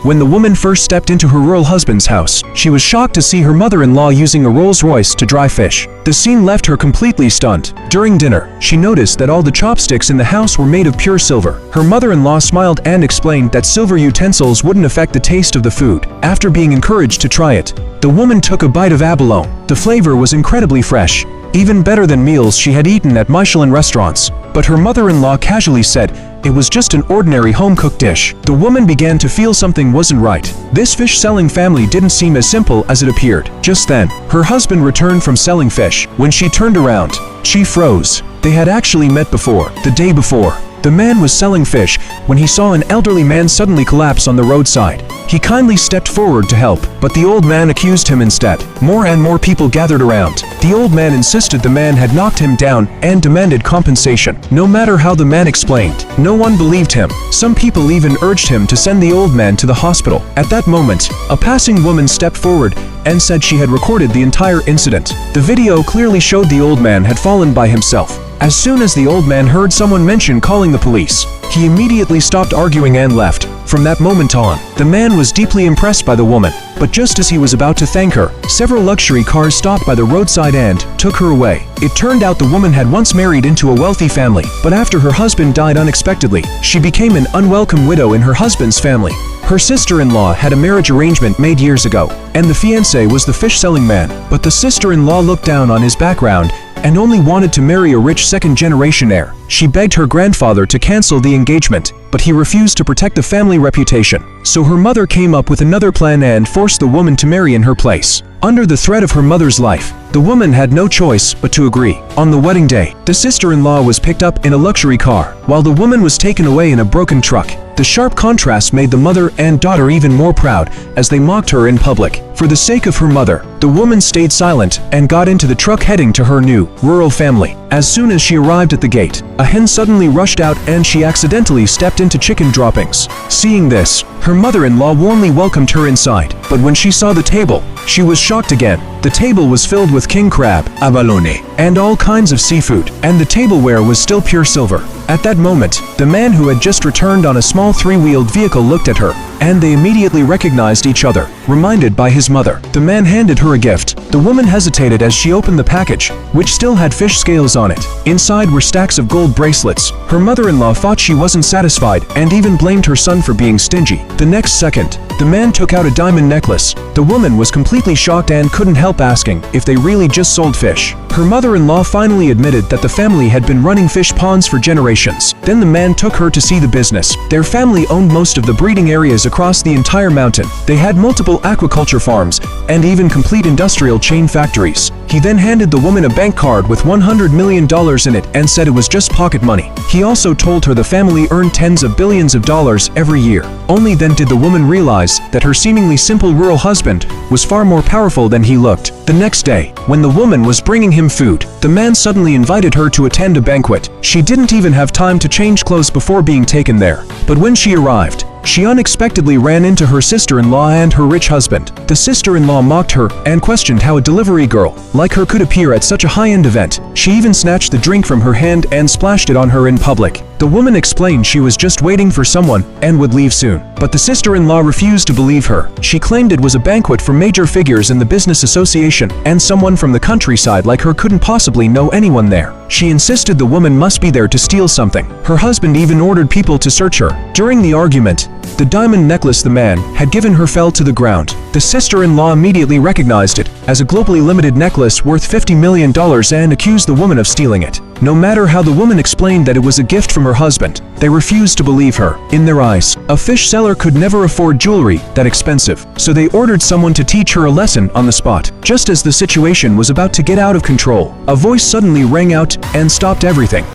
When the woman first stepped into her rural husband's house, she was shocked to see her mother-in-law using a Rolls-Royce to dry fish. The scene left her completely stunned. During dinner, she noticed that all the chopsticks in the house were made of pure silver. Her mother-in-law smiled and explained that silver utensils wouldn't affect the taste of the food. After being encouraged to try it, the woman took a bite of abalone. The flavor was incredibly fresh, even better than meals she had eaten at Michelin restaurants. But her mother-in-law casually said it was just an ordinary home-cooked dish. The woman began to feel something wasn't right. This fish-selling family didn't seem as simple as it appeared. Just then, her husband returned from selling fish. When she turned around, she froze. They had actually met before, the day before. The man was selling fish when he saw an elderly man suddenly collapse on the roadside. He kindly stepped forward to help, but the old man accused him instead. More and more people gathered around. The old man insisted the man had knocked him down and demanded compensation. No matter how the man explained, no one believed him. Some people even urged him to send the old man to the hospital. At that moment, a passing woman stepped forward and said she had recorded the entire incident. The video clearly showed the old man had fallen by himself. As soon as the old man heard someone mention calling the police, he immediately stopped arguing and left. From that moment on, the man was deeply impressed by the woman. But just as he was about to thank her, several luxury cars stopped by the roadside and took her away. It turned out the woman had once married into a wealthy family, but after her husband died unexpectedly, she became an unwelcome widow in her husband's family. Her sister-in-law had a marriage arrangement made years ago, and the fiancé was the fish-selling man. But the sister-in-law looked down on his background and only wanted to marry a rich second-generation heir. She begged her grandfather to cancel the engagement, but he refused to protect the family reputation. So her mother came up with another plan and forced the woman to marry in her place. Under the threat of her mother's life, the woman had no choice but to agree. On the wedding day, the sister-in-law was picked up in a luxury car, while the woman was taken away in a broken truck. The sharp contrast made the mother and daughter even more proud as they mocked her in public. For the sake of her mother, the woman stayed silent and got into the truck heading to her new, rural family. As soon as she arrived at the gate, a hen suddenly rushed out and she accidentally stepped into chicken droppings. Seeing this, her mother-in-law warmly welcomed her inside. But when she saw the table, she was shocked again. The table was filled with king crab, abalone, and all kinds of seafood, and the tableware was still pure silver. At that moment, the man who had just returned on a small three-wheeled vehicle looked at her, and they immediately recognized each other, reminded by his mother. The man handed her a gift. The woman hesitated as she opened the package, which still had fish scales on it. Inside were stacks of gold bracelets. Her mother-in-law thought she wasn't satisfied and even blamed her son for being stingy. The next second, the man took out a diamond necklace. The woman was completely shocked and couldn't help asking if they really just sold fish. Her mother-in-law finally admitted that the family had been running fish ponds for generations. Then the man took her to see the business. Their family owned most of the breeding areas across the entire mountain. They had multiple aquaculture farms and even complete industrial chain factories. He then handed the woman a bank card with $100 million in it and said it was just pocket money. He also told her the family earned tens of billions of dollars every year. Only then did the woman realize that her seemingly simple rural husband was far more powerful than he looked. The next day, when the woman was bringing him food, the man suddenly invited her to attend a banquet. She didn't even have time to change clothes before being taken there. But when she arrived, she unexpectedly ran into her sister-in-law and her rich husband. The sister-in-law mocked her and questioned how a delivery girl like her could appear at such a high-end event. She even snatched the drink from her hand and splashed it on her in public. The woman explained she was just waiting for someone and would leave soon. But the sister-in-law refused to believe her. She claimed it was a banquet for major figures in the business association, and someone from the countryside like her couldn't possibly know anyone there. She insisted the woman must be there to steal something. Her husband even ordered people to search her. During the argument, the diamond necklace the man had given her fell to the ground. The sister-in-law immediately recognized it as a globally limited necklace worth $50 million and accused the woman of stealing it. No matter how the woman explained that it was a gift from her husband, they refused to believe her. In their eyes, a fish seller could never afford jewelry that expensive, so they ordered someone to teach her a lesson on the spot. Just as the situation was about to get out of control, a voice suddenly rang out and stopped everything.